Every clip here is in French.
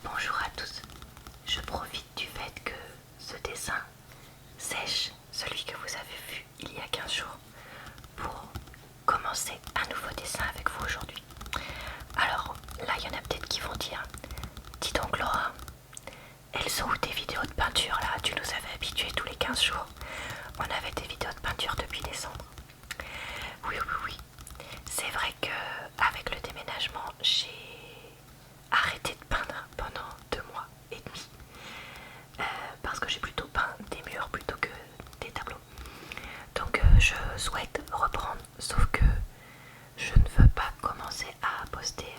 Bonjour à tous, je profite du fait que ce dessin sèche, celui que vous avez vu il y a 15 jours, pour commencer un nouveau dessin avec vous aujourd'hui. Alors là, il y en a peut-être qui vont dire, dis donc Laura, elles sont où tes vidéos de peinture là? Tu nous avais habitués tous les 15 jours. On avait des vidéos de peinture depuis décembre. Oui, oui, oui. C'est vrai que avec le déménagement, j'ai arrêté de peindre pendant 2 mois et demi. Parce que j'ai plutôt peint des murs plutôt que des tableaux. Donc je souhaite reprendre, sauf que je ne veux pas commencer à poster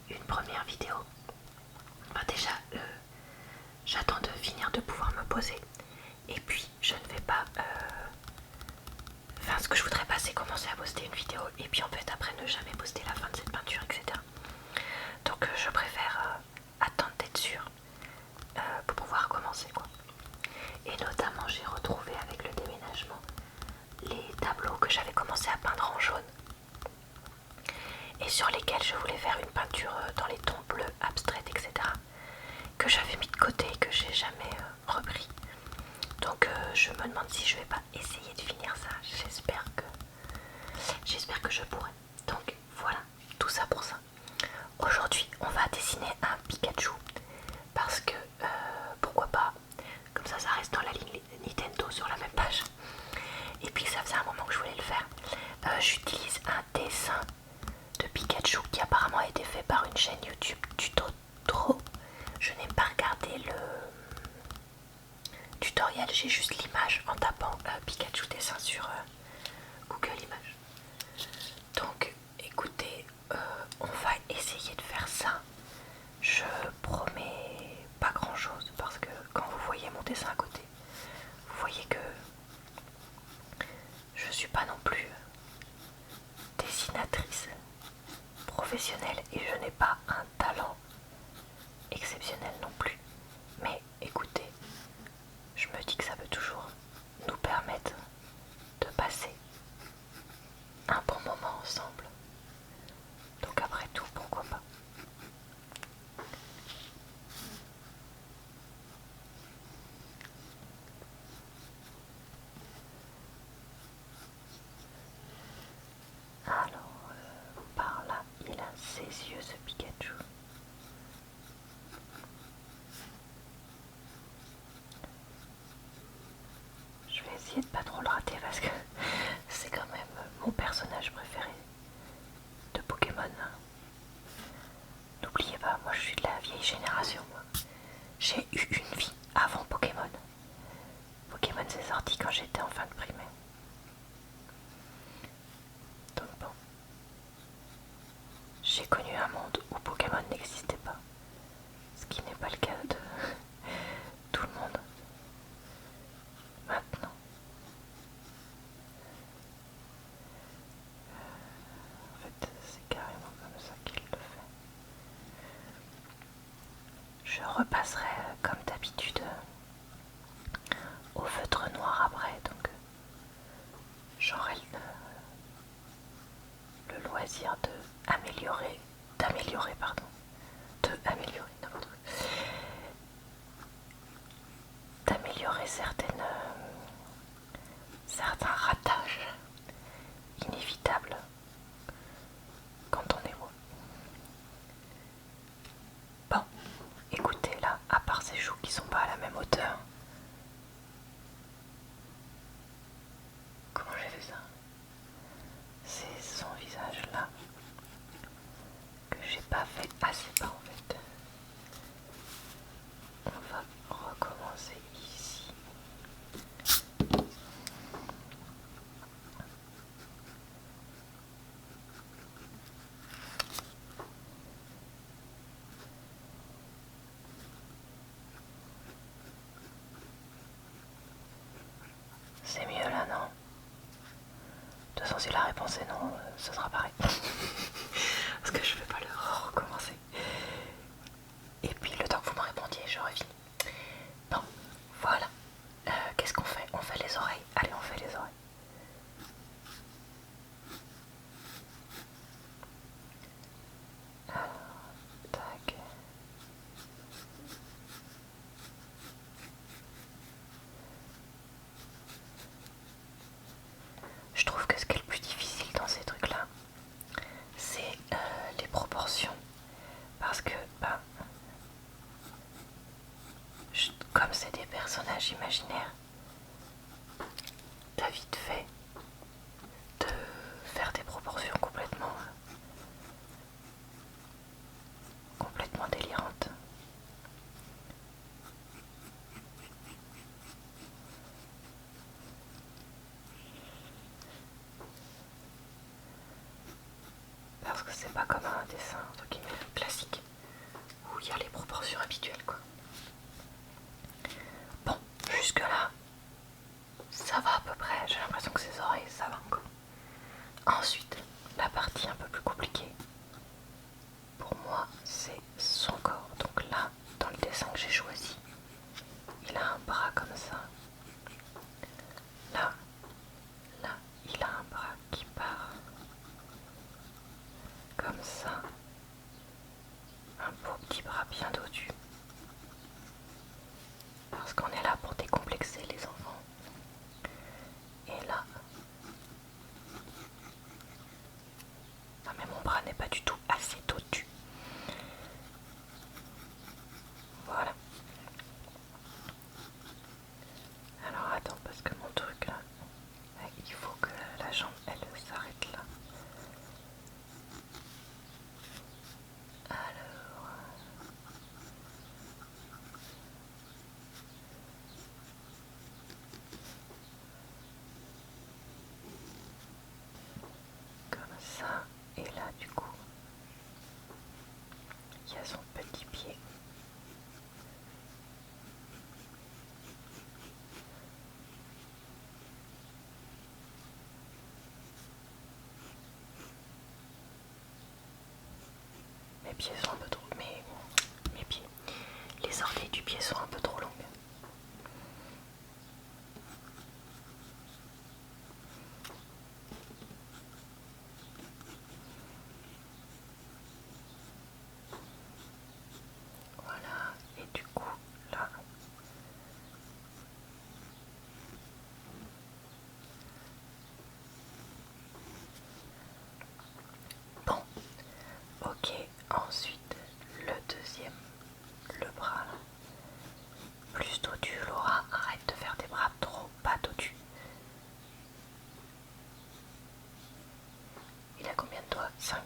une première vidéo. Enfin, déjà, j'attends de finir de pouvoir me poser. Et puis, je ne vais pas... Enfin, ce que je voudrais pas, c'est commencer à poster une vidéo et puis en fait, après, ne jamais poster la fin de cette peinture, etc. Donc, je préfère attendre d'être sûre pour pouvoir commencer, quoi. Et notamment, j'ai retrouvé avec le déménagement les tableaux que j'avais commencé à peindre en jaune et sur lesquels je voulais faire une peinture dans les tons bleus, abstraits, etc. que j'avais mis de côté et que j'ai jamais repris. Donc je me demande si je vais pas essayer de finir ça. J'espère que je pourrai. Donc voilà, tout ça pour ça. Aujourd'hui, on va dessiner un Pikachu parce que pourquoi pas, comme ça reste dans la ligne Nintendo sur la même page. Et puis ça faisait un moment que je voulais le faire. J'utilise un dessin de Pikachu qui apparemment a été fait par une chaîne YouTube Tuto Trop. Je n'ai pas regardé le tutoriel, j'ai juste l'image en tapant Pikachu dessin sur Google Images. Donc écoutez, on va essayer de faire ça. Je promets pas grand chose parce que quand vous voyez mon dessin à côté, vous voyez que je suis pas non plus dessinatrice professionnelle et je n'ai pas un talent exceptionnel non plus. Mais écoutez, je me dis que ça peut toujours nous permettre de passer un bon moment ensemble. Donc après tout, pourquoi pas. Alors, par là, il a ses yeux, ce Pikachu. Je vais essayer de pas trop le rater parce que c'est quand même mon personnage préféré de Pokémon. N'oubliez pas, moi je suis de la vieille génération. J'ai eu une vie avant Pokémon. Pokémon s'est sorti quand j'étais en fin de primaire. Donc bon, j'ai connu un monde où Pokémon n'existait pas. Ce qui n'est pas le cas de tout le monde maintenant. En fait, c'est carrément comme ça qu'il le fait. Je repasserai comme d'habitude au feutre noir après, donc j'aurai le loisir d'améliorer certains ratages inévitables quand on est moi. Bon, écoutez là, à part ces joues qui sont pas à la même hauteur, comment j'ai fait ça? C'est son visage là que j'ai pas fait assez bas en fait. On va recommencer ici. C'est mieux là, non? De toute façon, si la réponse est non, ce sera pareil. Parce que je vais pas le recommencer. Et puis le temps que vous me répondiez, j'aurais fini. Bon, voilà. Qu'est-ce qu'on fait? On fait les oreilles. Allez, on fait les oreilles. Alors, tac. imaginaire, t'as vite fait de faire des proportions complètement délirantes. Parce que c'est pas comme un dessin entre guillemets classique où il y a les proportions habituelles quoi. Bon, jusque là, ça va à peu près. J'ai l'impression que ses oreilles, ça va encore. Ensuite, la partie un peu plus compliquée, pour moi, c'est son corps. Donc là, dans le dessin que j'ai choisi, il a un bras comme ça. Là, il a un bras qui part comme ça. Un beau petit bras bien dodu. Parce qu'on est là pour décomplexer les enfants. Et là, ah mais mon bras n'est pas du tout assez dodu. Voilà. Alors attends, parce que mon truc là, il faut que la jambe elle s'arrête là. Alors, comme ça, et là du coup, il y a son petit pied. Mes pieds sont un peu trop... Mes pieds. Les orteils du pied sont un peu trop longues. Voilà, et du coup, là... Bon, ok, ensuite, le deuxième, le bras. Plus dodu, Laura, arrête de faire des bras trop pas dodus. Il a combien de doigts? 5.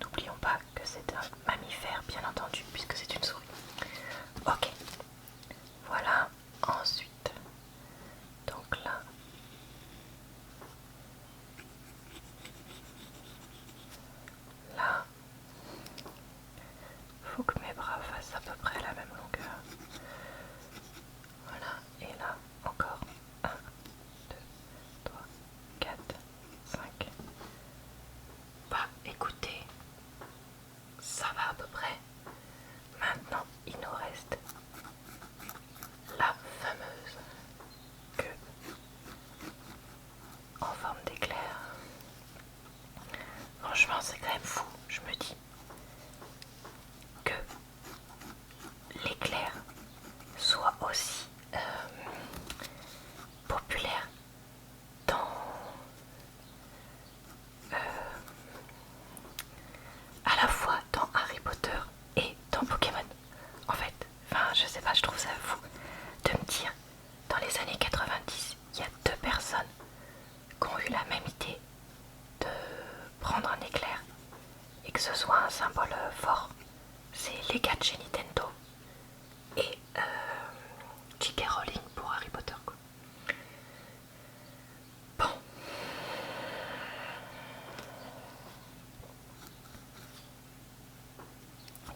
N'oublions pas que c'est un mammifère, bien entendu, puisque c'est une souris. Ok, voilà, ensuite, donc là, là, faut que mes bras fassent à peu près la même longueur. Voilà, et là, encore 1, 2, 3, 4, 5. Bah écoutez, ça va à peu près. Maintenant, il nous reste la fameuse queue en forme d'éclair. Franchement, c'est quand même fou, je me dis que l'éclair soit aussi populaire dans à la fois dans Harry Potter et dans Pokémon. En fait, enfin je sais pas, je trouve ça fou de me dire dans les années 90, il y a 2 personnes qui ont eu la même idée de prendre un éclair et que ce soit un symbole fort. C'est les gars de chez Nintendo et J.K. Rowling pour Harry Potter quoi. Bon.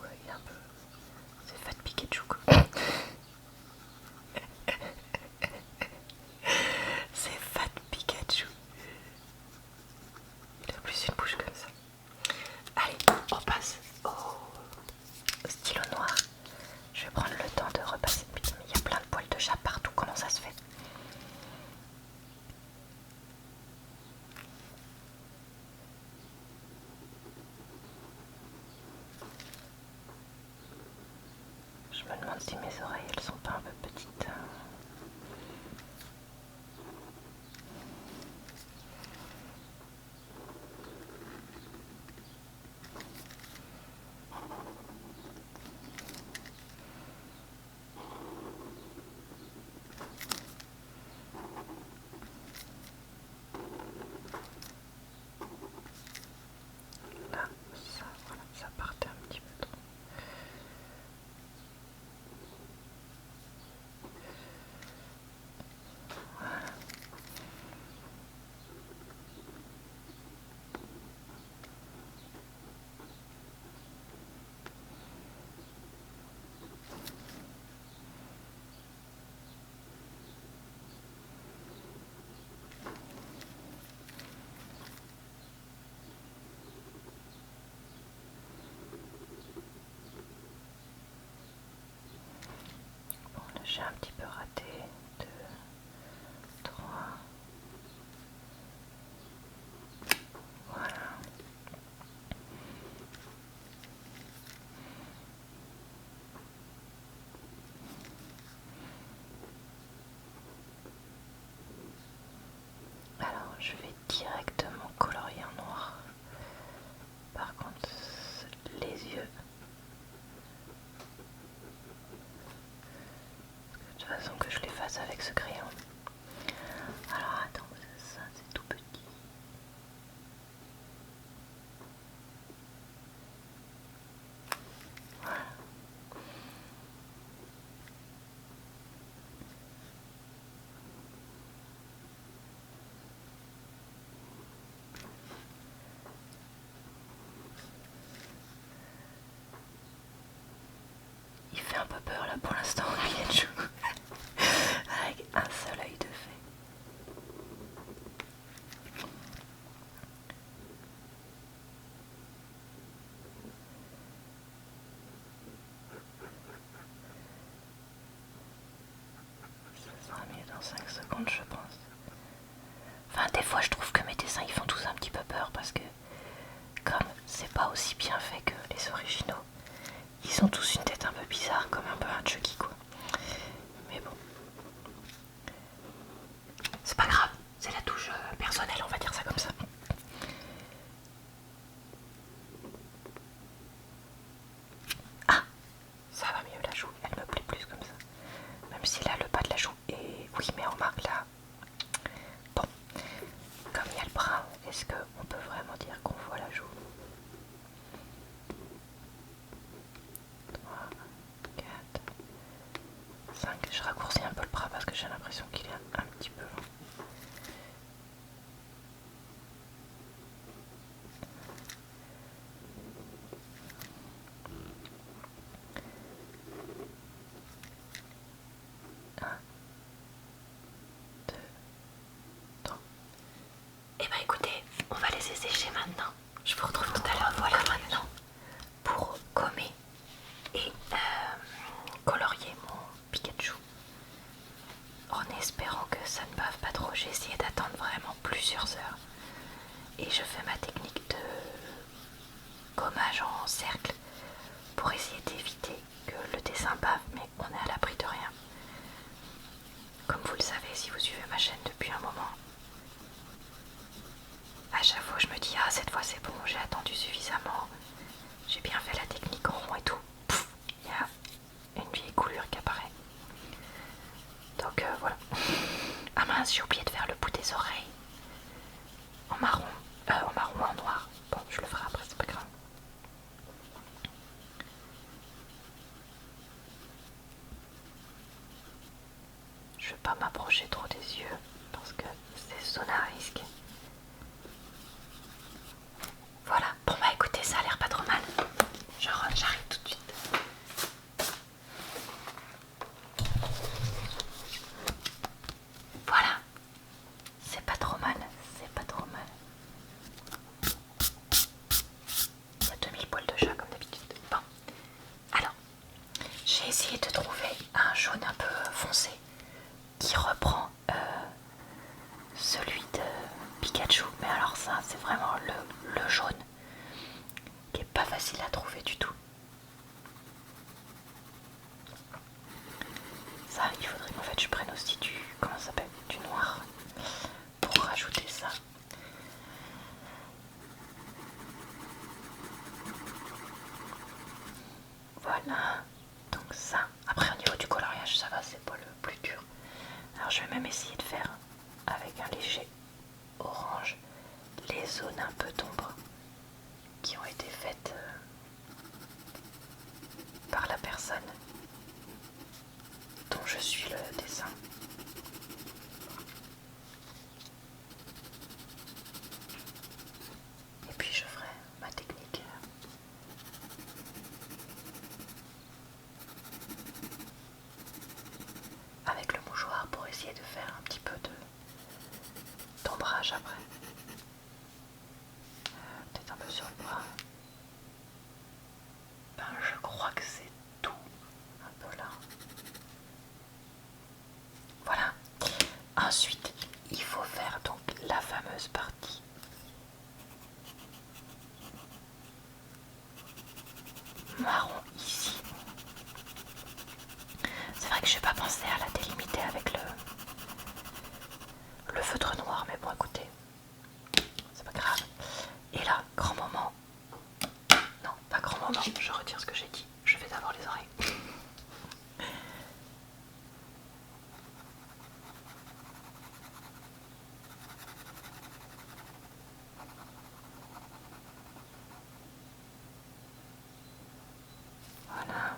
Ouais, il est un peu... C'est Fat Pikachu quoi. C'est Fat Pikachu. Il a plus une bouche comme ça. Allez, on passe au stylo noir. Je vais prendre le temps de repasser. Putain, mais il y a plein de poils de chat partout. Comment ça se fait? Je me demande si mes oreilles, elles sont pas un peu petites. j'ai un petit peu raté. 2, 3. Voilà. Alors, je vais directement colorier en noir. Par contre, les yeux. De toute façon, que je les fasse avec ce crayon. Alors, attends, ça c'est tout petit. Voilà. Il fait un peu peur là pour l'instant, Pikachu. Avec un seul œil de fait. Ça sera mieux dans 5 secondes, je pense. Enfin, des fois, je trouve que mes dessins ils font tous un petit peu peur parce que, comme c'est pas aussi bien fait que les originaux, ils ont tous une tête un peu bizarre, comme un peu un Chucky quoi. Mais bon. C'est pas grave, c'est la touche personnelle, on va dire ça comme ça. Ah, ça va mieux la joue, elle me plaît plus comme ça. Même si là le bas de la joue est... Oui mais on remarque là... Bon, comme il y a le brun, est-ce qu'on peut vraiment dire qu'on voit la joue? 3, 4, 5. Je raccourcis un peu le bras parce que j'ai l'impression qu'il est un petit peu long. Et bah écoutez, on va laisser sécher maintenant. Je vous retrouve tout à l'heure. Voilà maintenant pour gommer et colorier mon Pikachu. En espérant que ça ne bave pas trop, j'ai essayé d'attendre vraiment plusieurs heures. Et je fais ma technique de gommage en cercle pour essayer d'éviter que le dessin bave, mais on est à l'abri de rien. Comme vous le savez si vous suivez ma chaîne depuis un moment, à chaque fois je me dis ah cette fois c'est bon, j'ai attendu suffisamment, j'ai bien fait la technique en rond et tout. Pouf, il y a une vieille coulure qui apparaît. Donc voilà. Ah mince, j'ai oublié de faire le bout des oreilles en marron, en noir. Bon, je le ferai après, c'est pas grave. Je vais pas m'approcher trop des yeux parce que c'est zone à risque. Voilà, bon bah écoutez, ça a l'air pas trop mal. J'arrive tout de suite. Voilà, c'est pas trop mal, c'est pas trop mal. Il y a 2000 poils de chat comme d'habitude. Bon, alors, j'ai essayé de trouver un jaune un peu foncé qui reprend celui de Pikachu. Mais alors ça, c'est vraiment le jaune qui est pas facile à trouver du tout. Ça, il faudrait qu'en fait je prenne aussi du, comment ça s'appelle, du noir pour rajouter ça. Voilà, donc ça. Après au niveau du coloriage, ça va, c'est pas le plus dur. Alors je vais même essayer de faire avec un léger orange les zones un peu d'ombre qui ont été faites par la personne dont je suis le dessin. Et puis je ferai ma technique avec le mouchoir pour essayer de faire un petit peu d'ombrage après. Peut-être un peu sur le bras. Ben, je crois que c'est tout. Un peu là. pensé à la délimiter avec le feutre noir, mais bon écoutez, c'est pas grave. Et là, grand moment. Non, pas grand moment, je retire ce que j'ai dit. Je fais d'abord les oreilles. Voilà.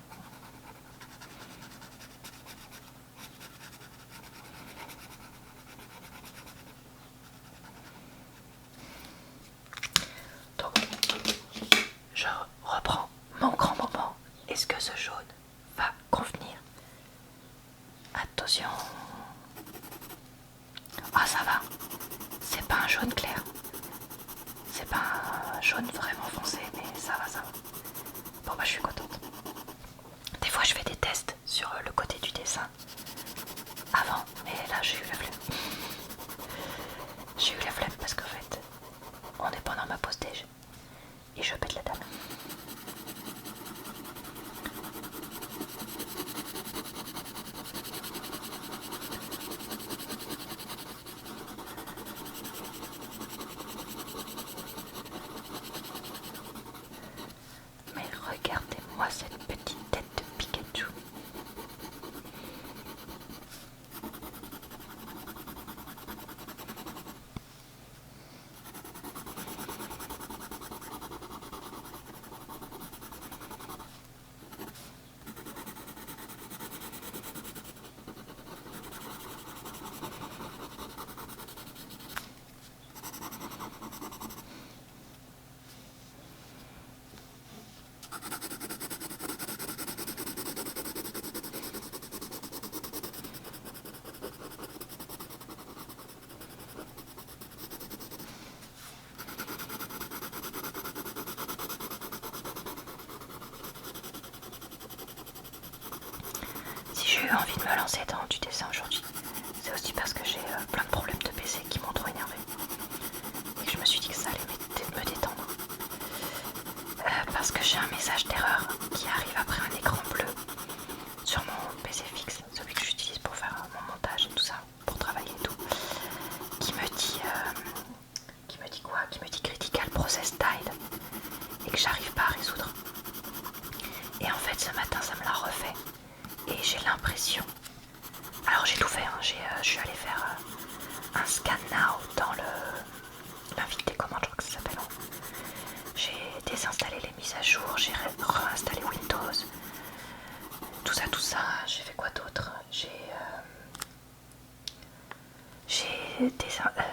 Donc, je reprends mon grand moment. Est-ce que ce jaune va convenir? Attention. Ah, ça va. C'est pas un jaune clair. C'est pas un jaune vraiment foncé, mais ça va, ça va. Bon, bah, je suis contente. Des fois, je fais des tests sur le côté du dessin avant, mais là, j'ai eu la flemme. J'ai eu la flemme parce qu'en fait, on est pendant ma pause déj et je pète la table. Mais regardez-moi cette petite tête de Pikachu. Si j'ai eu envie de me lancer dans du dessin aujourd'hui, c'est aussi parce que j'ai plein de problèmes de PC qui m'ont trop énervé et que je me suis dit que ça allait me détendre. Parce que j'ai un message d'erreur qui arrive après un écran bleu sur mon PC fixe, celui que j'utilise pour faire mon montage et tout ça, pour travailler et tout, qui me dit quoi? Qui me dit Critical Process Died et que j'arrive pas à résoudre. Et en fait, ce matin, ça me l'a refait et j'ai l'impression. Alors j'ai tout fait, hein. Je suis allée faire un scan now dans l'invite des commandes, je crois que ça s'appelle. J'ai désinstallé les mises à jour, j'ai réinstallé Windows, tout ça. J'ai fait quoi d'autre? J'ai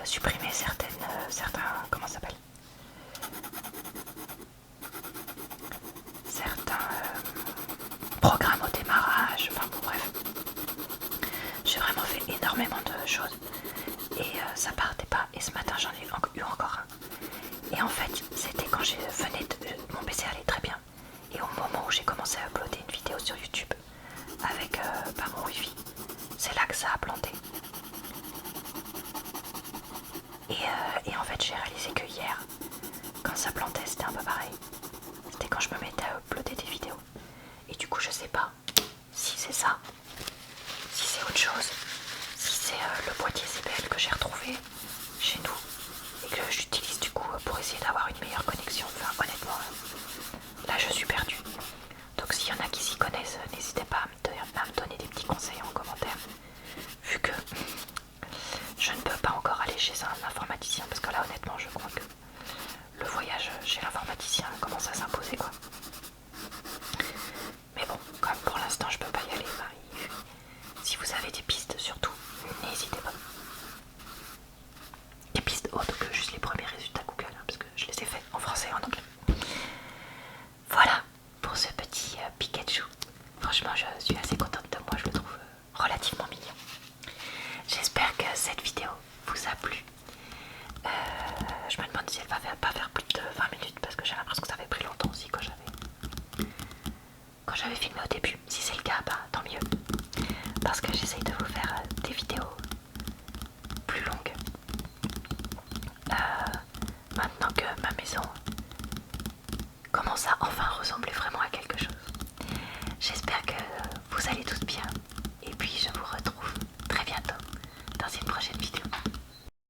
supprimé certains, comment ça s'appelle? Certains programmes au démarrage, enfin bon bref. J'ai vraiment fait énormément de choses et ça partait pas. Et ce matin j'en ai eu encore un. Et en fait c'était quand mon PC allait très bien. Et au moment où j'ai commencé à uploader une vidéo sur YouTube avec mon wifi, c'est là que ça a planté. Et en fait j'ai réalisé que hier, quand ça plantait, c'était un peu pareil. C'était quand je me mettais à uploader des vidéos. Et du coup je sais pas si c'est ça, si c'est autre chose, si c'est le boîtier CBL que j'ai retrouvé chez nous et que j'utilise du coup pour essayer d'avoir une meilleure connexion. Enfin honnêtement, là je suis perdue. Donc s'il y en a qui s'y connaissent, n'hésitez pas à me donner des petits conseils en commentaire. Vu que je ne peux pas encore aller chez un informaticien, parce que là honnêtement je crois que le voyage chez l'informaticien commence à s'imposer quoi. Mais bon, comme pour l'instant je peux pas y aller, si vous avez des pistes surtout, n'hésitez pas. Des pistes autres que juste les premiers résultats Google, hein, parce que je les ai faits en français et en anglais. Voilà pour ce petit Pikachu. Franchement je suis assez contente de moi, je le trouve relativement mignon. J'espère que cette vidéo vous a plu. Je me demande si elle va pas faire plus de 20 minutes parce que j'ai l'impression que ça avait pris longtemps aussi quand j'avais filmé au début. Si c'est le cas, bah tant mieux. Parce que j'essaye de vous faire des vidéos plus longues. Maintenant que ma maison commence à enfin ressembler vraiment à quelque chose. J'espère que